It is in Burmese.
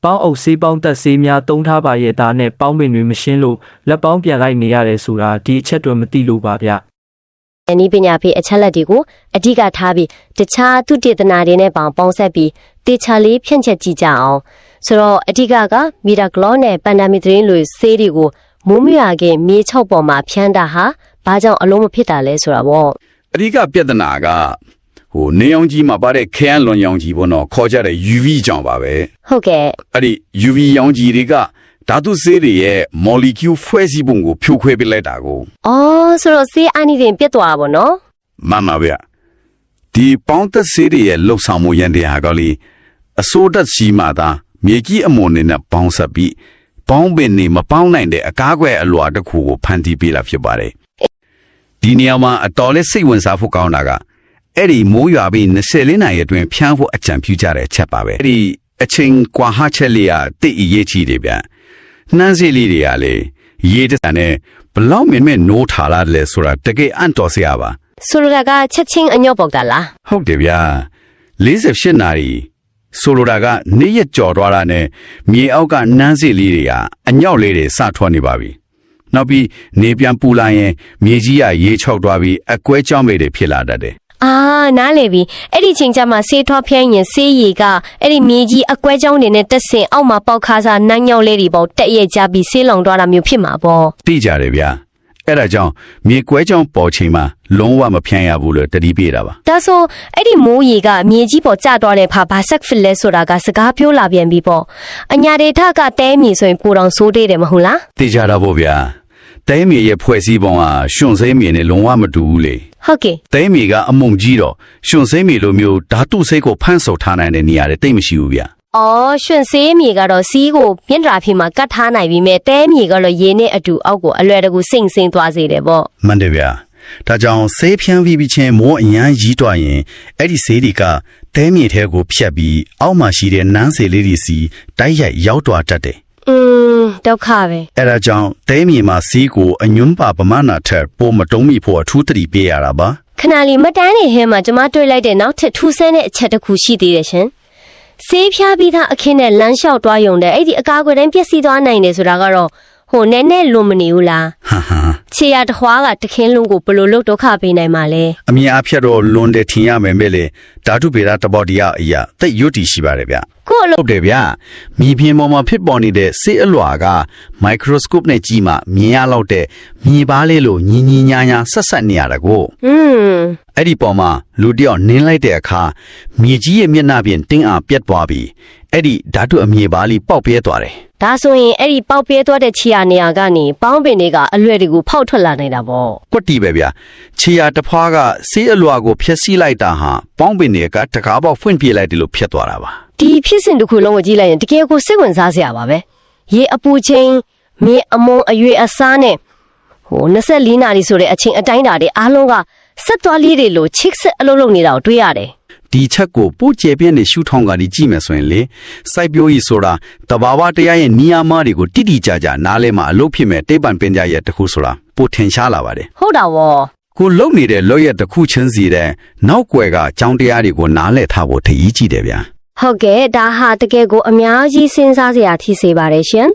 ပေါင်းအုပ်ဆေးပေါင်းသက်ဆေးများသုံးထားပါရဲ့သားနဲ့ပေါင်းပင်တွေမရှင်းလို့လက်ပေါင်းပြန်လိုက်နေရတယ်ဆိုတာဒီအချက်တွေမသိလို့ပါဗျ။နီးပညာဖေးအချက်လက်တွေကိုအဓိကထားပြီးတခြားသူတေသနာတွေနဲ့ပေါင်းဆက်ပြီးတေချာလေးဖြန့်ချက်ကြည့်ကြအောင်ဆိုတော့အဓိကမီတာဂလောနဲ့ပန်ဒါမီသရင်းလိုဆေးတွေကိုမိုးမရွာခင်မြေ6ပေါ်မှာဖြန်းတာဟာဘာကြောင့်အလုံးမဖြစ်တာလဲဆိုတာပေါ့အဓိကပြဿနာကနေအောင်ကြီးမှာပါတဲ့ခဲယမ်းလွန်ရောင်ကြီးပေါ့နော်ခေါ်ကြတဲ့ UV ကြောင့်ပါပဲဟုတ်ကဲ့အဲ့ဒီ UV ရောင်ကြီးတွေကဓာတုဆေးတွေရဲ့ molecule ဖွဲ့စည်းပုံကိုဖြိုခွဲပစ်လိုက်တာကိုဆိုတော့ဆေးအနိဒင်ပြတ်သွားတာပေါ့နော်မှန်ပါဗျဒီပေါင်းသက်ဆေးတွေရဲ့လှုပ်ဆောင်မှုရန်တရားကလေအစိုးတက်ရှိမှသာမြေကြီးအမွန်နဲ့ပေါင်းဆက်ပြီးပေါင်းပင်နေမပေါင်းနိုင်တဲ့အကားကွယ်အလွာတစ်ခုကိုဖန်တီးပေးတာဖြစ်ပါတယ်ဒီနေရာမှာအတော်လေးစိတ်ဝင်စားဖို့ကောင်းတာကအဲ့ဒီမိုးရွာပြီး24နာရီအတွင်းဖြန်းဖို့အကြံပြုကြတဲ့အချက်ပါပဲအဲ့ဒီအချိန်ကွာဟချက်လေးကတိတ်အရေးကြီးတယ်ဗျနှမ်းစီလေးတွေကလေရေးတန်နဲ့ဘလောက်မြင်မဲ့နိုးထားလာတယ်ဆိုတာတကယ်အံ့တော်စရာပါဆိုလိုတာကချက်ချင်းအညော့ပေါက်တာလားဟုတ်တယ်ဗျာ48နာရီဆိုလိုတာကနေ့ရက်ကြော်သွားတာနဲ့မြေအောက်ကနှမ်းစီလေးတွေကအညော့လေးတွေစထွက်နေပါပြီနောက်ပြီးနေပြန်ပူလာရင်မြေကြီးကရေချောက်သွားပြီးအကွဲကြောင်းမိတွေဖြစ်လာတတ်တယ်နားလေပြီအဲ့ဒီချိန်ကျမှဆေးထွားဖျန်းရင်ဆေးရည်ကအဲ့ဒီမြေကြီးအကွဲကြောင်းတွေနဲ့တက်ဆင်အောက်မှာပေါက်ခါစားနှမ်းညောက်လေးတွေပေါ့တက်ရဲ့ကြပြီးဆေးလောင်သွားတာမျိုးဖြစ်မှာပေါ့သိကြတယ်ဗျာအဲ့ဒါကြောင့်မြေကွဲကြောင်းပေါ်ချိန်မှာလုံးဝမဖျန်းရဘူးလို့တတိပေးတာပါဒါဆိုအဲ့ဒီမိုးရေကမြေကြီးပေါ်ကျသွားတဲ့ဘာဆက်ဖြစ်လဲဆိုတာကစကားပြောလာပြန်ပြီပေါ့အညာဒေထကတဲမြေဆိုရင်ပိုတောင်ဆိုးသေးတယ်မဟုတ်လားသိကြတာပေါ့ဗျာတဲမြေရဲ့ဖွဲ့စည်းပုံကရှင်စိမ့်မြေနဲ့လုံးဝမတူဘူးလေဟုတ်ကဲ့တဲမြေကအမုံကြီးတော့ရှင်စိမ့်မြေလိုမျိုးဓာတုစိတ်ကိုဖန့်ဆုပ်ထားနိုင်တဲ့နေရာတွေတိတ်မရှိဘူးဗျရှင်စေးမြေကတော့စီးကိုပြင်းထရာဖြစ်မှာကတ်ထားနိုင်ပြီးမဲ့တဲမြေကတော့ရေနဲ့အတူအောက်ကိုအလွယ်တကူစိမ့်စိမ့်သွားစေတယ်ပေါ့မှန်တယ်ဗျာဒါကြောင့်ဆေးဖြန်းပြီးချင်းမိုးအရန်ကြီးတွားရင်အဲ့ဒီဆေးတွေကတဲမြေထဲကိုဖြတ်ပြီးအောက်မှာရှိတဲ့နန်းစေလေးတွေစီတိုက်ရိုက်ရောက်တွားတတ်တယ်ဒုက္ခပဲအဲ့ဒါကြောင့်တဲမြေမှာစီးကိုအညွန်းပါပမာဏထက်ပိုမတုံးမိဖို့အထူးသတိပေးရတာပါခဏလေးမတန်းနေဟဲမှာကျွန်မတွေ့လိုက်တဲ့နောက်ထပ်ထူးဆန်းတဲ့အချက်တစ်ခုရှိသေးတယ်ရှင်ဆေးဖြားပြီးသားအခင်းနဲ့လမ်းလျှောက်သွားယုံတဲ့အဲ့ဒီအကာအကွယ်တိုင်းပျက်စီးသွားနိုင်တယ်ဆိုတာကတော့နည်းနည်းလွန်မနေဘူးလားခြေရတခွားကတခင်းလုံးကိုဘလို့လို့ဒုက္ခပေးနိုင်မှာလဲအမြင်အဖြတ်တော့လွန်တယ်ထင်ရမယ်မဲ့လေဓာတုဗေဒတဘောတရားအရာတိတ်ရွတ်တီရှိပါတယ်ဗျဟုတ်တယ်ဗျမြေပြင်ပေါ်မှာဖြစ်ပေါ်နေတဲ့ဆေးအလွာကမိုက်ခရိုစကိုပနဲ့ကြည့်မှမြင်ရလောက်တဲ့မြေပါလေးလိုညီညီညာညာဆက်နေရတာကိုအဲ့ဒီပေါ်မှာလူတယောက်နင်းလိုက်တဲ့အခါမြေကြီးရဲ့မျက်နှာပြင်တင်းအားပြတ်သွားပြီးအဲ့ဒီဓာတုအမြေပါလေးပေါက်ပြဲသွားတယ်ဒါဆိုရင်အဲ့ဒီပေါက်ပြဲသွားတဲ့ခြေရနေရာကနေပေါင်းပင်တွေကအလွယ်တကူဖောက်ထွက်လာနေတာပေါ့ကွက်တီပဲဗျခြေရတဖွားကဆေးအလွာကိုဖျက်ဆီးလိုက်တာဟာပေါင်းပင်တွေကတကားပေါက်ဖွင့်ပြေးလိုက်တယ်လို့ဖြစ်သွားတာပါဒီဖြစ်စဉ်တစ်ခုလုံးကိုကြည့်လိုက်ရင်တကယ်ကိုစိတ်ဝင်စားစရာပါပဲရေအပူချိန်မြေအမုံအရွေအစားနဲ့24နာရီဆိုတဲ့အချိန်အတိုင်းတာတွေအားလုံးကဆက်သွားလေးတွေလိုချစ်ဆက်အလုပ်လုပ်နေတာကိုတွေ့ရတယ်ဒီချက်ကိုပို့ကျပြင်းတဲ့ရှုထောင်းကနေကြည့်မယ်ဆိုရင်လေစိုက်ပျိုးရေးဆိုတာတဘာဝတရားရဲ့နီယာမတွေကိုတိတိကျကျနားလဲမှာအလုပ်ဖြစ်မဲ့တိပ္ပံပညာရဲ့တခုဆိုတာပိုထင်ရှားလာပါတယ်ဟုတ်တာဗောကိုလုံနေတဲ့လော့ရဲ့တခုချင်းစီတဲ့နောက်ွယ်ကကြောင်းတရားတွေကိုနားလဲထားဖို့ထည်ကြီးကြည့်တယ်ဗျာဟုတ်ကဲ့ဒါဟာတကယ်ကိုအများကြီးစဉ်းစားစရာထိစေပါတယ်ရှင်